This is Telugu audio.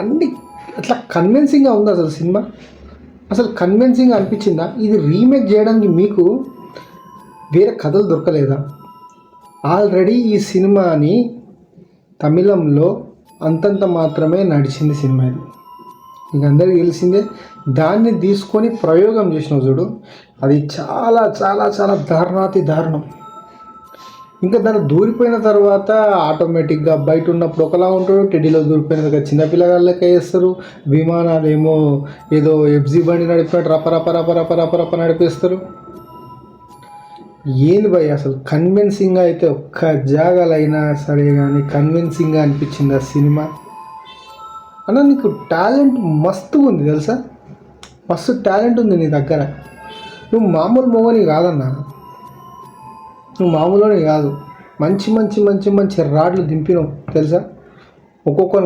అన్ని అట్లా కన్విన్సింగ్గా ఉంది అసలు సినిమా. అసలు కన్విన్సింగ్గా అనిపించిందా? ఇది రీమేక్ చేయడానికి మీకు వేరే కథలు దొరకలేదా? ఆల్రెడీ ఈ సినిమాని తమిళంలో అంతంత మాత్రమే నడిచింది సినిమా. ఇది మీకు అందరికీ తెలిసిందే. దాన్ని తీసుకొని ప్రయోగం చేసినావు చూడు, అది చాలా చాలా చాలా దారుణాతి దారుణం. ఇంకా దాన్ని దూరిపోయిన తర్వాత ఆటోమేటిక్గా బయట ఉన్నప్పుడు ఒకలా ఉంటాడు, టెడ్డీలో దూరిపోయిన చిన్నపిల్లగాళ్ళకే వేస్తారు. విమానాలు ఏమో ఏదో ఎఫ్జీ బండి నడిపినట్టు రప రప రప రప రప రప నడిపేస్తారు. ఏంది భయ్ అసలు కన్విన్సింగ్గా అయితే ఒక్క జాగాలైనా సరే కానీ కన్విన్సింగ్గా అనిపించింది ఆ సినిమా. అన్న నీకు టాలెంట్ మస్తు ఉంది తెలుసా, మస్తు టాలెంట్ ఉంది నీ దగ్గర. నువ్వు మామూలు మొగని కాదన్నా, నువ్వు మామూలుని కాదు. మంచి మంచి మంచి మంచి రాడ్లు దింపినావు తెలుసా. ఒక్కొక్క